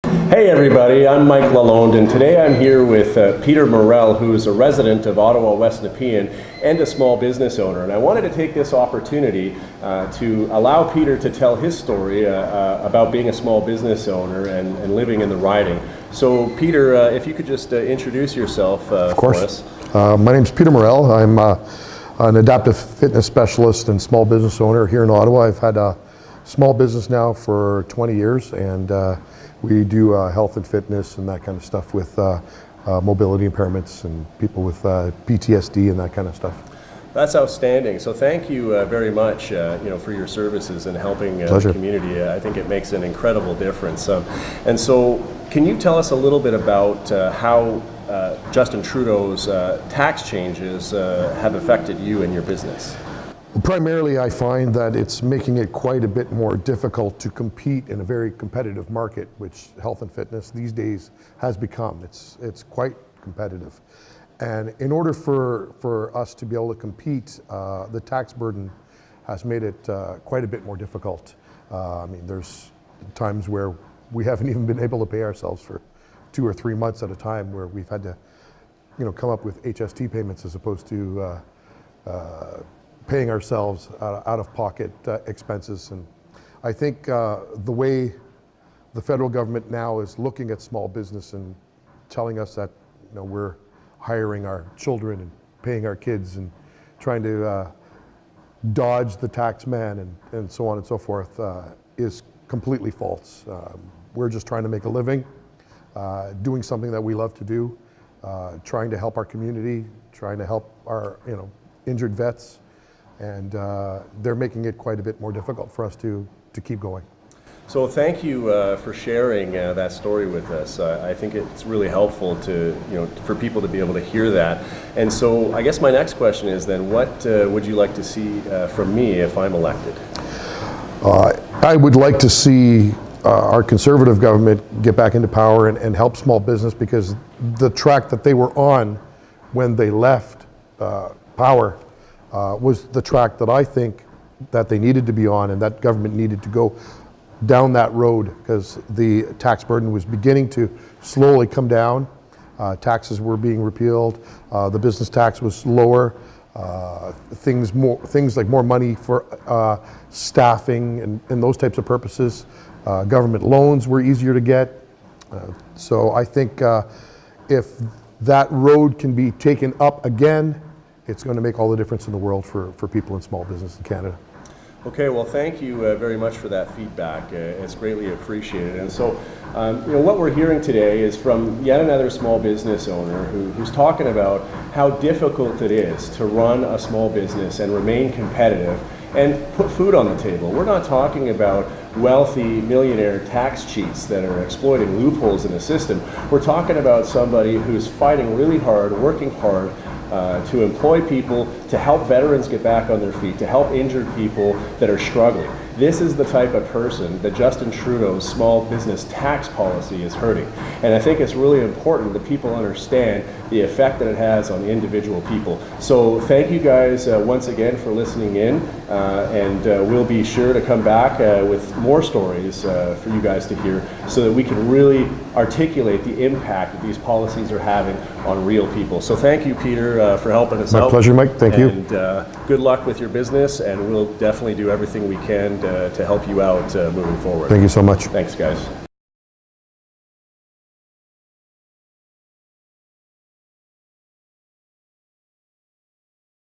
Hey everybody, I'm Mike Lalonde, and today I'm here with Peter Morel, who is a resident of Ottawa, West Nepean, and a small business owner. And I wanted to take this opportunity to allow Peter to tell his story about being a small business owner and living in the riding. So Peter, if you could just introduce yourself for us. My name is Peter Morel. I'm an adaptive fitness specialist and small business owner here in Ottawa. I've had a small business now for 20 years, and we do health and fitness and that kind of stuff with mobility impairments and people with PTSD and that kind of stuff. That's outstanding. So thank you very much, for your services and helping the community. I think it makes an incredible difference. And so, can you tell us a little bit about how Justin Trudeau's tax changes have affected you and your business? Primarily, I find that it's making it quite a bit more difficult to compete in a very competitive market, which health and fitness these days has become. It's quite competitive. And in order for us to be able to compete, the tax burden has made it quite a bit more difficult. I mean, there's times where we haven't even been able to pay ourselves for 2 or 3 months at a time, where we've had to, come up with HST payments as opposed to paying ourselves out-of-pocket expenses. And I think the way the federal government now is looking at small business and telling us that we're hiring our children and paying our kids and trying to dodge the tax man and so on and so forth is completely false. We're just trying to make a living, doing something that we love to do, trying to help our community, trying to help our injured vets. And they're making it quite a bit more difficult for us to keep going. So thank you for sharing that story with us. I think it's really helpful for people to be able to hear that. And so I guess my next question is then, what would you like to see from me if I'm elected? I would like to see our Conservative government get back into power and help small business, because the track that they were on when they left power was the track that I think that they needed to be on, and that government needed to go down that road, because the tax burden was beginning to slowly come down. Taxes were being repealed. The business tax was lower. Things like more money for staffing and those types of purposes. Government loans were easier to get. So I think if that road can be taken up again, it's going to make all the difference in the world for people in small business in Canada. Okay, well, thank you very much for that feedback. It's greatly appreciated. And so, what we're hearing today is from yet another small business owner who's talking about how difficult it is to run a small business and remain competitive and put food on the table. We're not talking about wealthy millionaire tax cheats that are exploiting loopholes in the system. We're talking about somebody who's fighting really hard, working hard, to employ people, to help veterans get back on their feet, to help injured people that are struggling. This is the type of person that Justin Trudeau's small business tax policy is hurting. And I think it's really important that people understand the effect that it has on individual people. So thank you guys once again for listening in, and we'll be sure to come back with more stories for you guys to hear, so that we can really articulate the impact that these policies are having on real people. So thank you, Peter, for helping us out. My pleasure, Mike. Thank you. And good luck with your business, and we'll definitely do everything we can to help you out moving forward. Thank you so much. Thanks, guys.